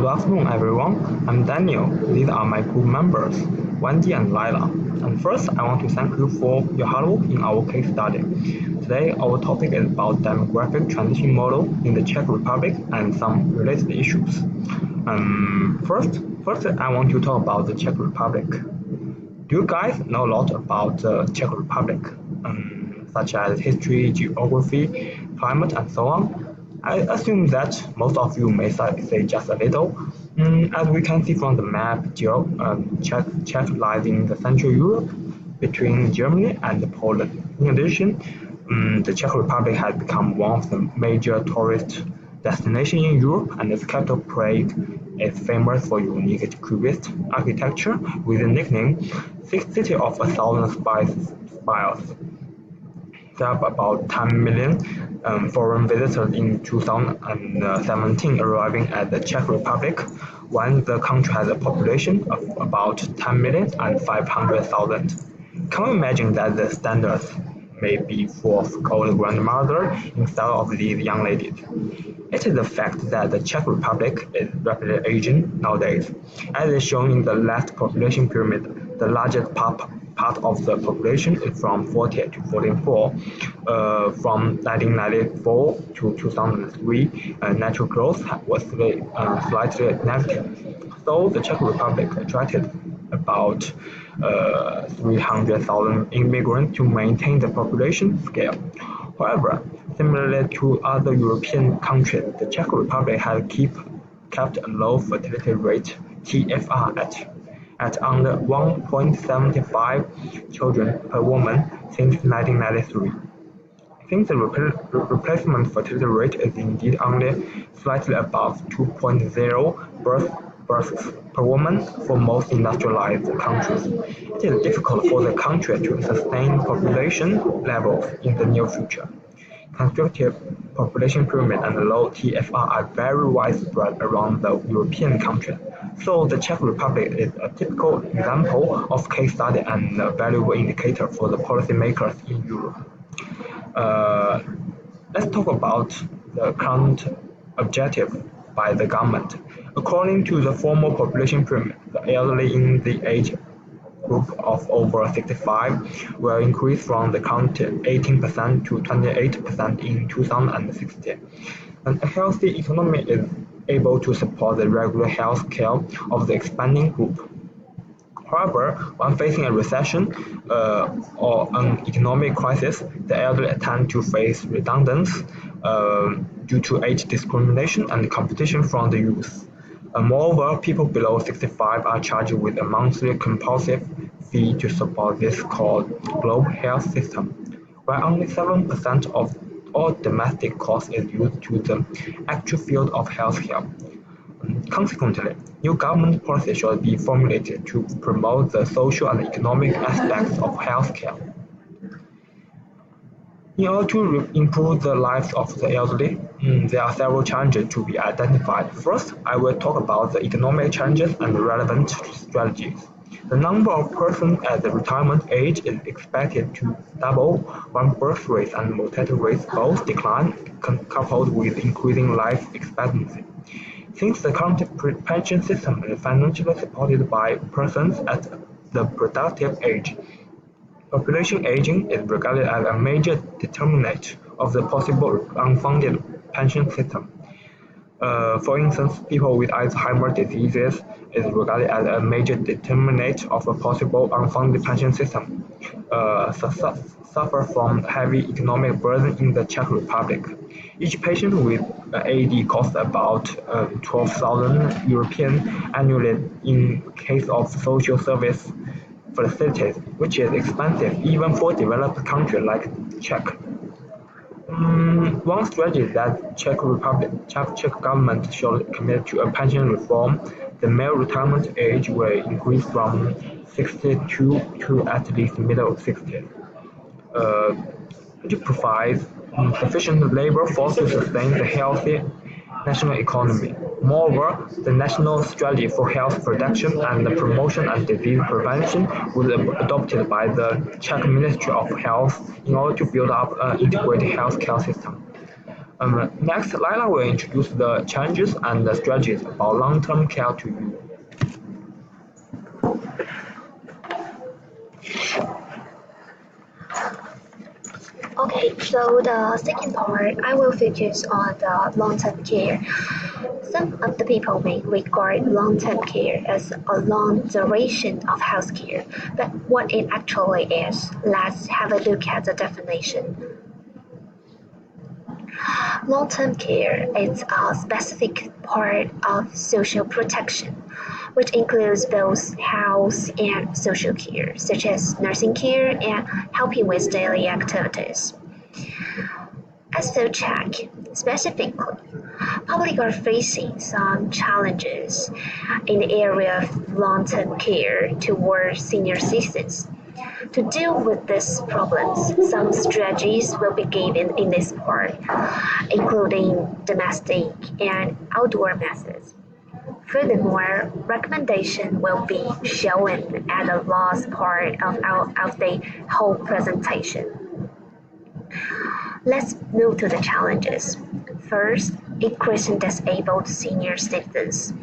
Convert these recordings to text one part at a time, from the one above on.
afternoon, everyone. I'm Daniel. These are my group members, Wendy and Lila. And first, I want to thank you for your hard work in our case study. Today, our topic is about demographic transition model in the Czech Republic and some related issues. First, I want to talk about the Czech Republic. Do you guys know a lot about the Czech Republic, such as history, geography, climate, and so on? I assume that most of you may say just a little. As we can see from the map, Czech lies in the Central Europe between Germany and Poland. In addition, the Czech Republic has become one of the major tourist destinations in Europe, and its capital Prague is famous for unique cubist architecture with the nickname City of a Thousand Spires. There are about 10 million foreign visitors in 2017 arriving at the Czech Republic, when the country has a population of about 10 million and 500,000. Can you imagine that the standards may be for old grandmother instead of these young ladies? It is a fact that the Czech Republic is rapidly aging nowadays. As is shown in the last population pyramid, the largest part of the population is from 40 to 44. From 1994 to 2003, natural growth was slightly negative. So the Czech Republic attracted about 300,000 immigrants to maintain the population scale. However, similarly to other European countries, the Czech Republic has kept a low fertility rate (TFR) at under 1.75 children per woman since 1993. Since the replacement fertility rate is indeed only slightly above 2.0 births per woman for most industrialized countries, it is difficult for the country to sustain population levels in the near future. Constructive population pyramid and low TFR are very widespread around the European countries, so the Czech Republic is a typical example of case study and a valuable indicator for the policymakers in Europe. Let's talk about the current objective by the government. According to the formal population pyramid, the elderly in the age group of over 65 will increase from the current 18% to 28% in 2016. And a healthy economy is able to support the regular health care of the expanding group. However, when facing a recession or an economic crisis, the elderly tend to face redundance due to age discrimination and competition from the youth. Moreover, people below 65 are charged with a monthly compulsive fee to support this called global health system, where only 7% of all domestic costs is used to the actual field of healthcare. Consequently, new government policy should be formulated to promote the social and economic aspects of healthcare. In order to improve the lives of the elderly, there are several challenges to be identified. First, I will talk about the economic challenges and relevant strategies. The number of persons at the retirement age is expected to double when birth rates and mortality rates both decline, coupled with increasing life expectancy. Since the current pension system is financially supported by persons at the productive age, population aging is regarded as a major determinant of the possible unfunded pension system. For instance, people with Alzheimer's disease is regarded as a major determinant of a possible unfunded pension system. Suffer from heavy economic burden in the Czech Republic. Each patient with AD costs about 12,000 European annually in case of social service facilities, which is expensive even for developed countries like Czech. One strategy that Czech government should commit to a pension reform, the male retirement age will increase from 62 to at least middle 60s. To provide sufficient labor force to sustain the healthy national economy. Moreover, the national strategy for health protection and the promotion and disease prevention was adopted by the Czech Ministry of Health in order to build up an integrated healthcare system. Next, Laila will introduce the challenges and the strategies about long-term care to you. Okay, so the second part, I will focus on the long-term care. Some of the people may regard long-term care as a long duration of health care, but what it actually is, let's have a look at the definition. Long-term care is a specific part of social protection, which includes both health and social care, such as nursing care and helping with daily activities. As so check, specifically, public are facing some challenges in the area of long-term care towards senior citizens. To deal with these problems, some strategies will be given in this part, including domestic and outdoor methods. Furthermore, recommendation will be shown at the last part of the whole presentation. Let's move to the challenges. First, increasing disabled senior citizens.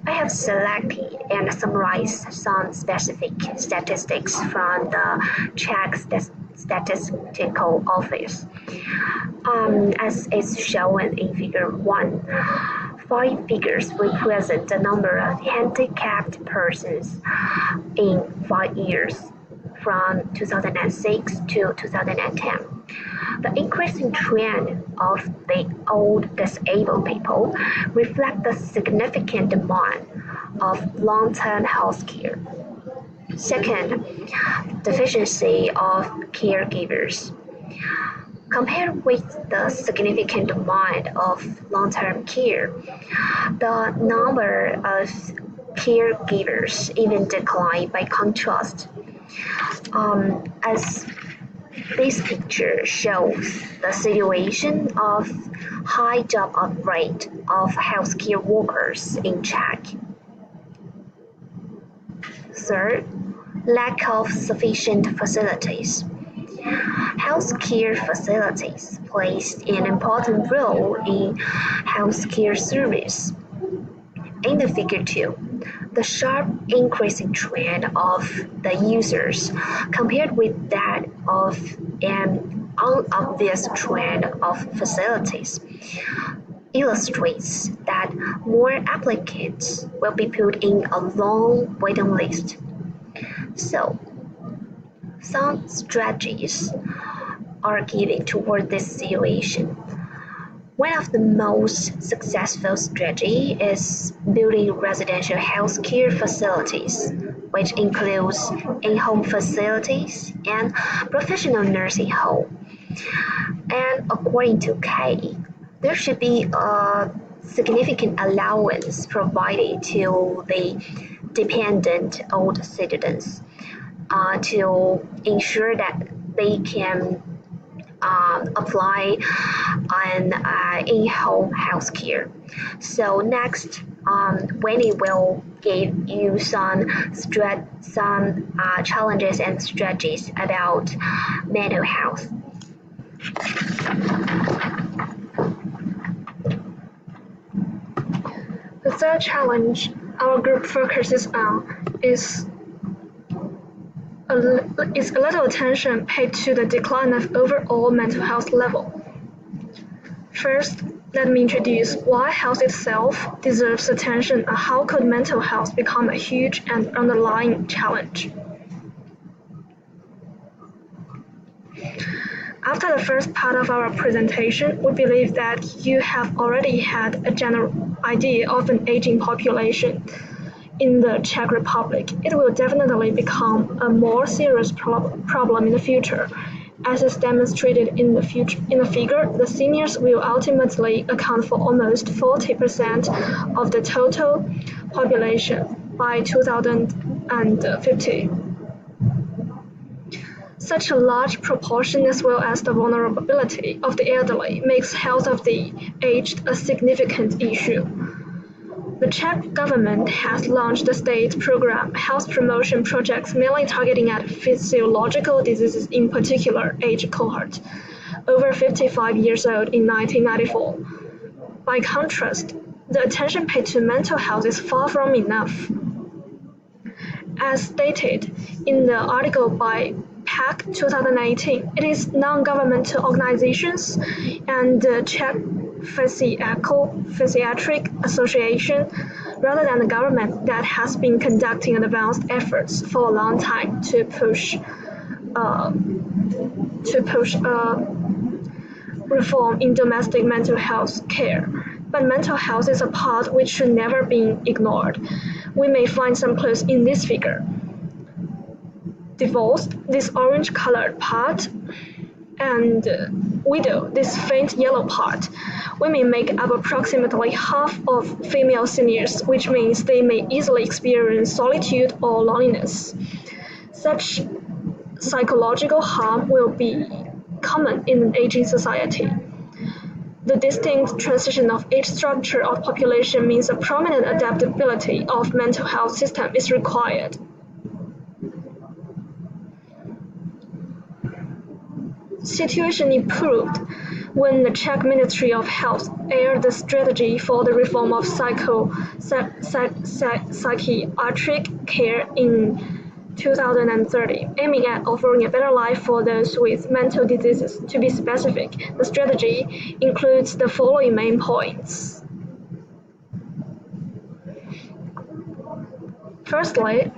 I have selected and summarized some specific statistics from the Czech Statistical Office. As is shown in Figure 1, 5 figures represent the number of handicapped persons in 5 years, from 2006 to 2010. The increasing trend of the old disabled people reflect the significant demand of long-term health care. Second, deficiency of caregivers. Compared with the significant demand of long-term care, the number of caregivers even declined by contrast. As this picture shows the situation of high drop-off rate of healthcare workers in Czech. Third, lack of sufficient facilities. Healthcare facilities plays an important role in healthcare service. In the figure 2, the sharp increasing trend of the users compared with that of an unobvious trend of facilities illustrates that more applicants will be put in a long waiting list. So, some strategies are given toward this situation. One of the most successful strategy is building residential healthcare facilities, which includes in-home facilities and professional nursing home. And according to Kay, there should be a significant allowance provided to the dependent old citizens to ensure that they can apply on in-home healthcare. So next, Winnie will give you some challenges and strategies about mental health. The third challenge our group focuses on is a little attention paid to the decline of overall mental health level. First, let me introduce why health itself deserves attention and how could mental health become a huge and underlying challenge. After the first part of our presentation, we believe that you have already had a general idea of an aging population in the Czech Republic. It will definitely become a more serious problem in the future. As is demonstrated in the figure, the seniors will ultimately account for almost 40% of the total population by 2050. Such a large proportion, as well as the vulnerability of the elderly, makes health of the aged a significant issue. The Czech government has launched a state program, health promotion projects mainly targeting at physiological diseases, in particular age cohort. over 55 years old in 1994. By contrast, the attention paid to mental health is far from enough. As stated in the article by PAC 2018, it is non-governmental organizations and the Czech Psychiatric Association, rather than the government, that has been conducting advanced efforts for a long time to push reform in domestic mental health care. But mental health is a part which should never be ignored. We may find some clues in this figure. Divorce, this orange-colored part, and widow, this faint yellow part. Women make up approximately half of female seniors, which means they may easily experience solitude or loneliness. Such psychological harm will be common in an aging society. The distinct transition of age structure of population means a prominent adaptability of mental health system is required. Situation improved when the Czech Ministry of Health aired the strategy for the reform of psychiatric care in 2030, aiming at offering a better life for those with mental diseases. To be specific, the strategy includes the following main points. Firstly,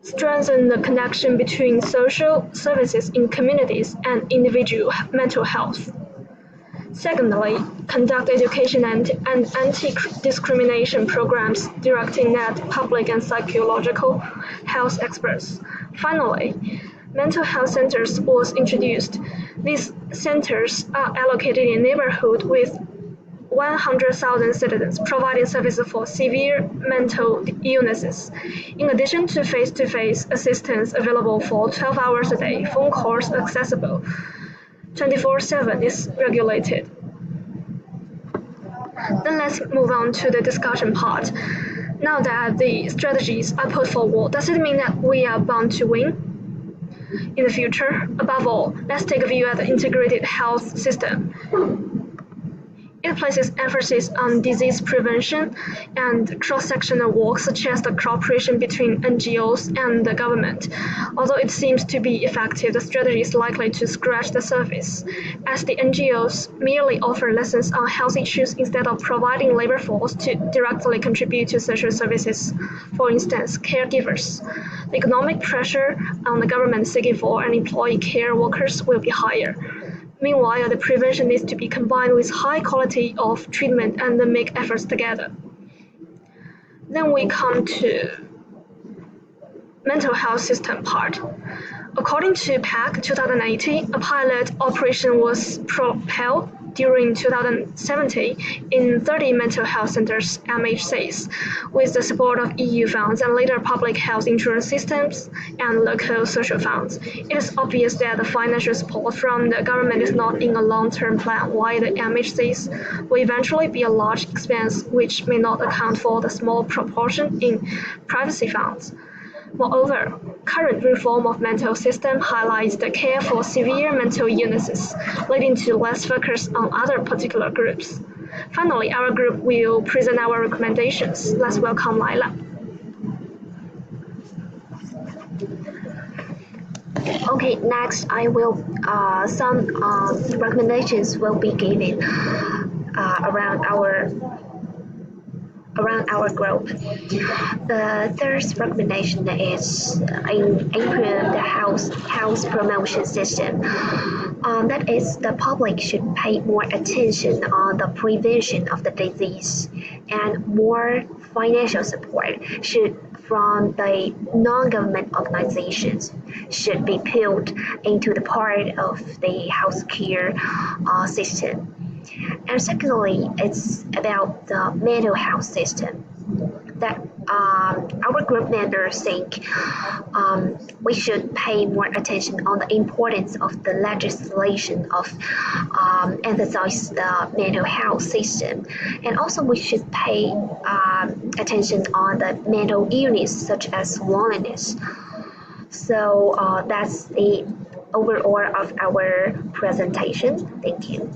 strengthen the connection between social services in communities and individual mental health. Secondly, conduct education and anti-discrimination programs directing at public and psychological health experts. Finally, mental health centers was introduced. These centers are allocated in neighborhoods with 100,000 citizens, providing services for severe mental illnesses. In addition to face-to-face assistance available for 12 hours a day, phone calls accessible 24/7 is regulated. Then let's move on to the discussion part. Now that the strategies are put forward, does it mean that we are bound to win in the future? Above all, let's take a view at the integrated health system. It places emphasis on disease prevention and cross-sectional work, such as the cooperation between NGOs and the government. Although it seems to be effective, the strategy is likely to scratch the surface, as the NGOs merely offer lessons on health issues instead of providing labor force to directly contribute to social services. For instance, caregivers. The economic pressure on the government seeking for and employee care workers will be higher. Meanwhile, the prevention needs to be combined with high quality of treatment and make efforts together. Then we come to mental health system part. According to PAC 2018, a pilot operation was propelled during 2017 in 30 mental health centers (MHCs), with the support of EU funds and later public health insurance systems and local social funds. It is obvious that the financial support from the government is not in a long-term plan, while the MHCs will eventually be a large expense which may not account for the small proportion in privacy funds. Moreover, current reform of mental system highlights the care for severe mental illnesses, leading to less focus on other particular groups. Finally, our group will present our recommendations. Let's welcome Laila. Okay, next I will some recommendations will be given around our group. The third recommendation is improve the health promotion system. That is, the public should pay more attention on the prevention of the disease, and more financial support from the non-government organizations should be put into the part of the healthcare system. And secondly, it's about the mental health system. That our group members think we should pay more attention on the importance of the legislation of emphasize the mental health system, and also we should pay attention on the mental illness such as loneliness. So that's the overall of our presentation. Thank you.